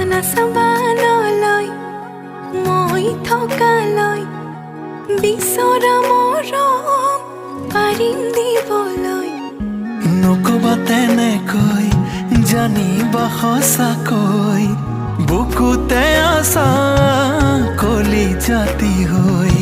নাচাবানলৈ মই থকালৈ বিচৰা মৰম পাৰিম দিবলৈ। নকবা তেনেকৈ জানিবা সঁচাকৈ বুকুতে আছা কলি জাতি হৈ।